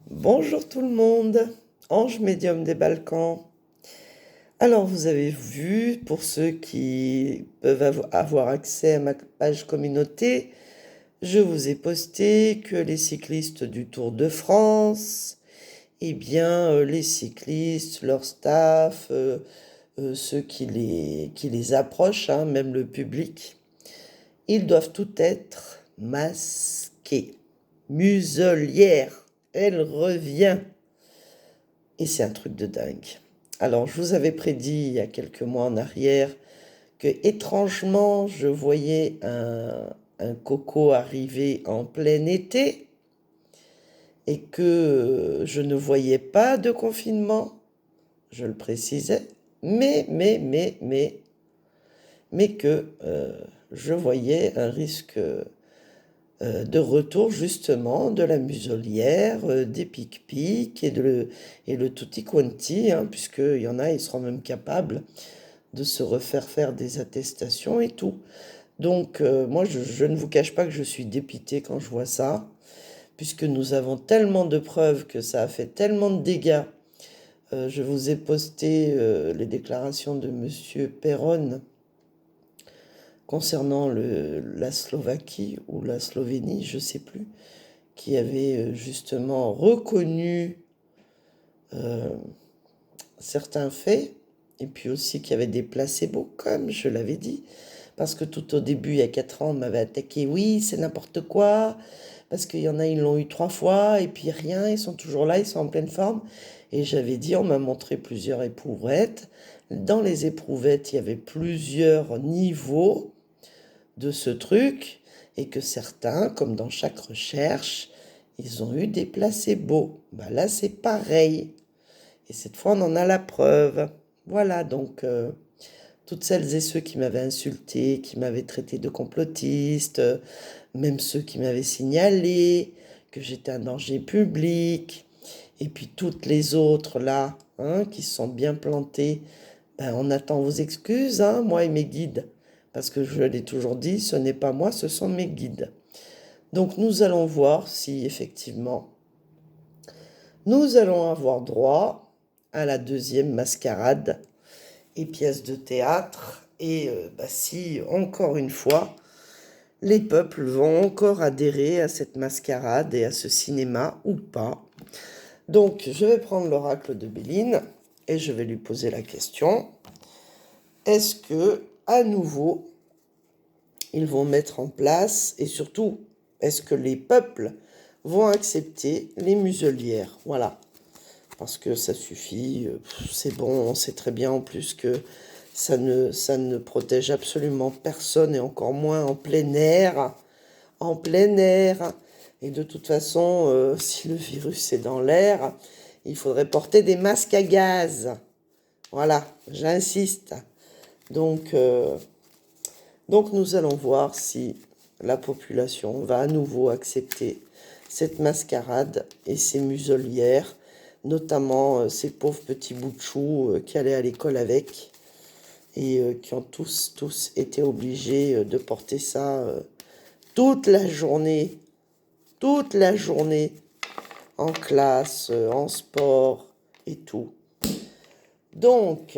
Bonjour tout le monde, Ange médium des Balkans. Alors vous avez vu, pour ceux qui peuvent avoir accès à ma page communauté, je vous ai posté que les cyclistes du Tour de France, les cyclistes, leur staff, ceux qui les approchent, hein, même le public, ils doivent tout être masqués. Muselière, elle revient. Et c'est un truc de dingue. Alors, je vous avais prédit il y a quelques mois en arrière que, étrangement, je voyais un coco arriver en plein été et que je ne voyais pas de confinement, je le précisais, mais que je voyais un risque de retour justement de la muselière, des pic-pics et le tutti quanti, hein, puisqu'il y en a, ils seront même capables de se refaire faire des attestations et tout. Donc moi, je ne vous cache pas que je suis dépitée quand je vois ça, puisque nous avons tellement de preuves que ça a fait tellement de dégâts. Je vous ai posté les déclarations de Monsieur Perron concernant la Slovaquie ou la Slovénie, je ne sais plus, qui avait justement reconnu certains faits, et puis aussi qu'il y avait des placebos, comme je l'avais dit, parce que tout au début, il y a 4 ans, on m'avait attaqué, oui, c'est n'importe quoi, parce qu'il y en a, ils l'ont eu 3 fois, et puis rien, ils sont toujours là, ils sont en pleine forme, et j'avais dit, on m'a montré plusieurs éprouvettes, dans les éprouvettes, il y avait plusieurs niveaux de ce truc, et que certains, comme dans chaque recherche, ils ont eu des placebos. Bah là, c'est pareil. Et cette fois, on en a la preuve. Voilà, donc, toutes celles et ceux qui m'avaient insulté, qui m'avaient traité de complotiste, même ceux qui m'avaient signalé que j'étais un danger public, et puis toutes les autres là, hein, qui se sont bien plantés, ben, on attend vos excuses, hein, moi et mes guides. Parce que je l'ai toujours dit, ce n'est pas moi, ce sont mes guides. Donc nous allons voir si effectivement nous allons avoir droit à la deuxième mascarade et pièce de théâtre. Et si, encore une fois, les peuples vont encore adhérer à cette mascarade et à ce cinéma ou pas. Donc je vais prendre l'oracle de Béline et je vais lui poser la question. Est-ce que, à nouveau, ils vont mettre en place, et surtout, est-ce que les peuples vont accepter les muselières? Voilà. Parce que ça suffit, c'est bon, on sait très bien en plus que ça ne protège absolument personne, et encore moins en plein air. En plein air. Et de toute façon, si le virus est dans l'air, il faudrait porter des masques à gaz. Voilà, j'insiste. Donc nous allons voir si la population va à nouveau accepter cette mascarade et ces muselières, notamment ces pauvres petits bouts de chou qui allaient à l'école avec et qui ont tous été obligés de porter ça toute la journée en classe, en sport et tout. Donc,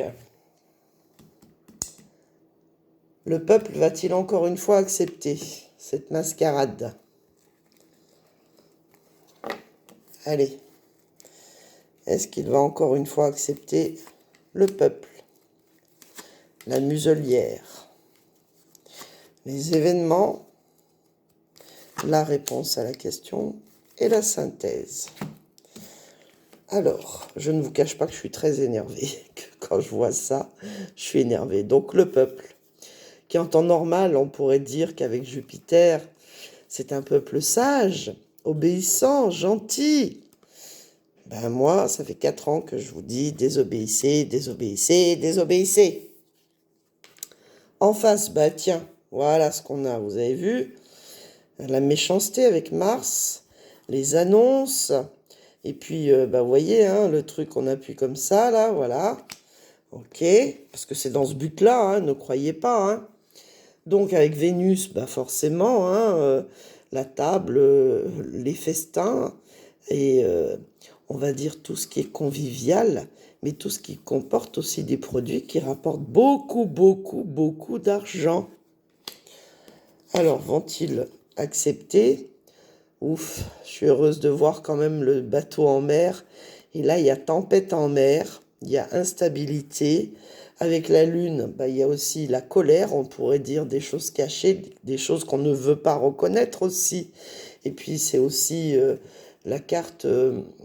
le peuple va-t-il encore une fois accepter cette mascarade? Allez, est-ce qu'il va encore une fois accepter le peuple, la muselière, les événements, la réponse à la question et la synthèse? Alors, je ne vous cache pas que je suis très énervée. Quand je vois ça, je suis énervée. Donc le peuple, qui en temps normal, on pourrait dire qu'avec Jupiter, c'est un peuple sage, obéissant, gentil. Ben moi, ça fait 4 ans que je vous dis désobéissez, désobéissez, désobéissez. En face, bah tiens, voilà ce qu'on a, vous avez vu, la méchanceté avec Mars, les annonces, et puis, vous voyez, hein, le truc qu'on appuie comme ça, là, voilà, ok, parce que c'est dans ce but-là, hein, ne croyez pas, hein. Donc avec Vénus, bah forcément, hein, la table, les festins, et on va dire tout ce qui est convivial, mais tout ce qui comporte aussi des produits qui rapportent beaucoup, beaucoup, beaucoup d'argent. Alors, vont-ils accepter? Ouf, je suis heureuse de voir quand même le bateau en mer. Et là, il y a tempête en mer, il y a instabilité. Avec la lune, bah, il y a aussi la colère, on pourrait dire des choses cachées, des choses qu'on ne veut pas reconnaître aussi. Et puis c'est aussi la carte,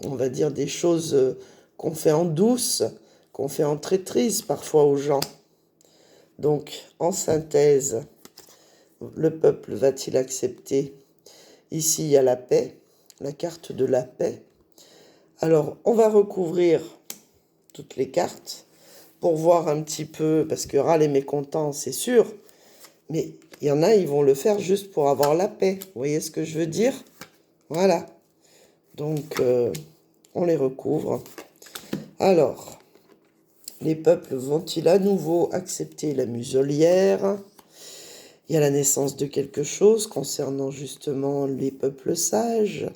on va dire des choses qu'on fait en douce, qu'on fait en traîtrise parfois aux gens. Donc, en synthèse, le peuple va-t-il accepter? Ici, il y a la paix, la carte de la paix. Alors, on va recouvrir toutes les cartes pour voir un petit peu, parce que râle et mécontent, c'est sûr, mais il y en a, ils vont le faire juste pour avoir la paix. Vous voyez ce que je veux dire? Voilà. Donc, on les recouvre. Alors, les peuples vont-ils à nouveau accepter la muselière? Il y a la naissance de quelque chose concernant justement les peuples sages.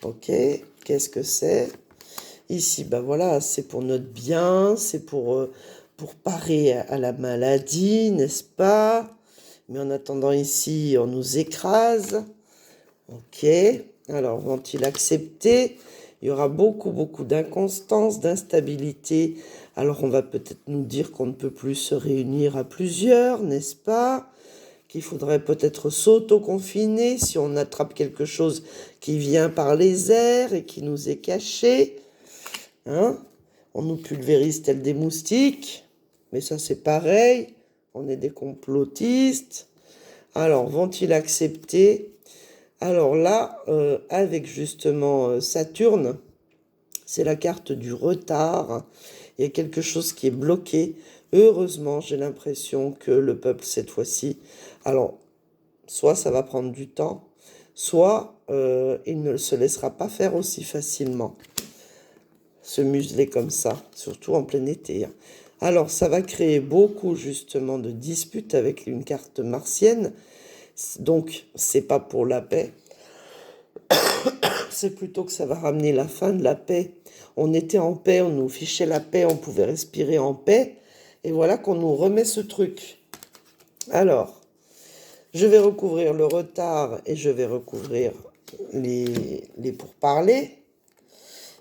Ok, qu'est-ce que c'est? Ici, ben voilà, c'est pour notre bien, c'est pour parer à la maladie, n'est-ce pas? Mais en attendant ici, on nous écrase. Ok, alors vont-ils accepter? Il y aura beaucoup, beaucoup d'inconstance, d'instabilité. Alors on va peut-être nous dire qu'on ne peut plus se réunir à plusieurs, n'est-ce pas? Qu'il faudrait peut-être s'auto-confiner si on attrape quelque chose qui vient par les airs et qui nous est caché. Hein? On nous pulvérise tel des moustiques, mais ça c'est pareil, on est des complotistes. Alors, vont-ils accepter? Alors là, avec justement Saturne, c'est la carte du retard. Il y a quelque chose qui est bloqué. Heureusement, j'ai l'impression que le peuple, cette fois-ci, alors, soit ça va prendre du temps, soit il ne se laissera pas faire aussi facilement. Se museler comme ça, surtout en plein été. Alors, ça va créer beaucoup justement de disputes avec une carte martienne. Donc, c'est pas pour la paix. C'est plutôt que ça va ramener la fin de la paix. On était en paix, on nous fichait la paix, on pouvait respirer en paix. Et voilà qu'on nous remet ce truc. Alors, je vais recouvrir le retard et je vais recouvrir les pourparlers.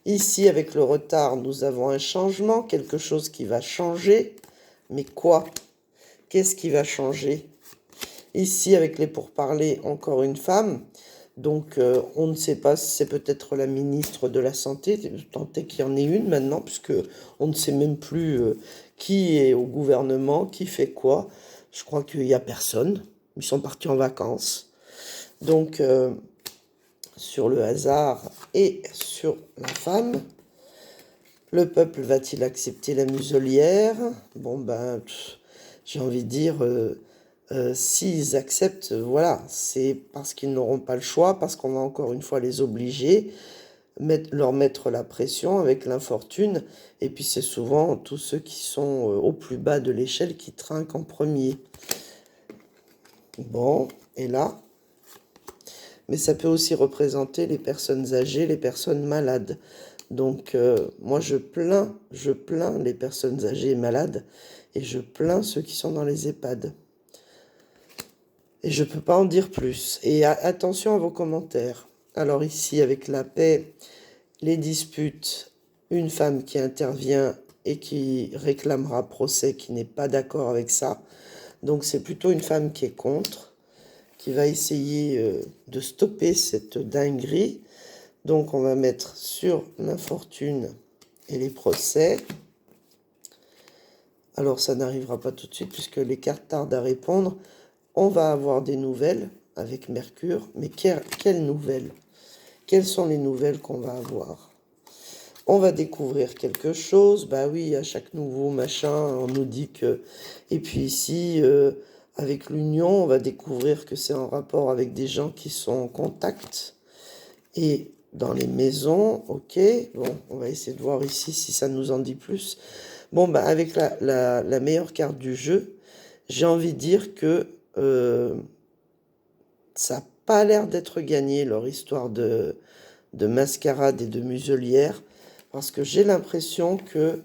Ici, avec le retard, nous avons un changement, quelque chose qui va changer. Mais quoi? Qu'est-ce qui va changer? Ici, avec les pourparlers, encore une femme. Donc, on ne sait pas si c'est peut-être la ministre de la Santé, tant est qu'il y en ait une maintenant, puisque on ne sait même plus qui est au gouvernement, qui fait quoi. Je crois qu'il n'y a personne. Ils sont partis en vacances. Donc, sur le hasard et sur la femme. Le peuple va-t-il accepter la muselière? Bon, ben, j'ai envie de dire, s'ils acceptent, voilà, c'est parce qu'ils n'auront pas le choix, parce qu'on va encore une fois les obliger, leur mettre la pression avec l'infortune, et puis c'est souvent tous ceux qui sont au plus bas de l'échelle qui trinquent en premier. Bon, et là, mais ça peut aussi représenter les personnes âgées, les personnes malades. Donc, moi, je plains les personnes âgées et malades, et je plains ceux qui sont dans les EHPAD. Et je ne peux pas en dire plus. Et attention à vos commentaires. Alors ici, avec la paix, les disputes, une femme qui intervient et qui réclamera procès, qui n'est pas d'accord avec ça. Donc c'est plutôt une femme qui est contre, qui va essayer de stopper cette dinguerie. Donc on va mettre sur l'infortune et les procès. Alors ça n'arrivera pas tout de suite puisque les cartes tardent à répondre. On va avoir des nouvelles avec Mercure, mais quelles nouvelles? Quelles sont les nouvelles qu'on va avoir? On va découvrir quelque chose. Bah oui, à chaque nouveau machin, on nous dit que... Et puis ici, avec l'union, on va découvrir que c'est en rapport avec des gens qui sont en contact. Et dans les maisons, ok. Bon, on va essayer de voir ici si ça nous en dit plus. Bon, bah avec la meilleure carte du jeu, j'ai envie de dire que ça n'a pas l'air d'être gagné, leur histoire de mascarade et de muselière, parce que j'ai l'impression que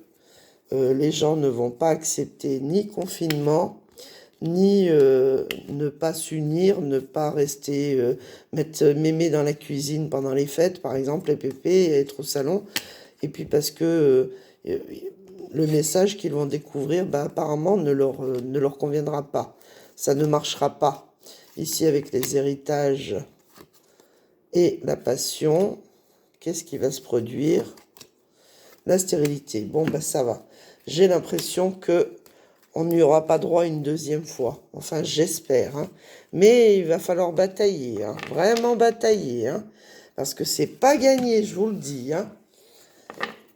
les gens ne vont pas accepter ni confinement, ni ne pas s'unir, ne pas rester, mettre mémé dans la cuisine pendant les fêtes, par exemple, les pépés, et être au salon. Et puis parce que le message qu'ils vont découvrir, bah, apparemment, ne leur conviendra pas. Ça ne marchera pas. Ici, avec les héritages et la passion, qu'est-ce qui va se produire? La stérilité. Bon, bah ça va. J'ai l'impression que on n'y aura pas droit une deuxième fois. Enfin, j'espère. Hein. Mais il va falloir batailler. Hein. Vraiment batailler. Hein. Parce que c'est pas gagné, je vous le dis. Hein.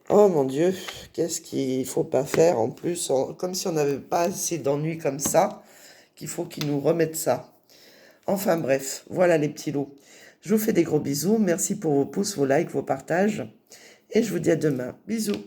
Oh mon Dieu, qu'est-ce qu'il faut pas faire en plus, comme si on n'avait pas assez d'ennuis comme ça, qu'il faut qu'ils nous remettent ça. Enfin bref, voilà les petits lots. Je vous fais des gros bisous, merci pour vos pouces, vos likes, vos partages, et je vous dis à demain. Bisous.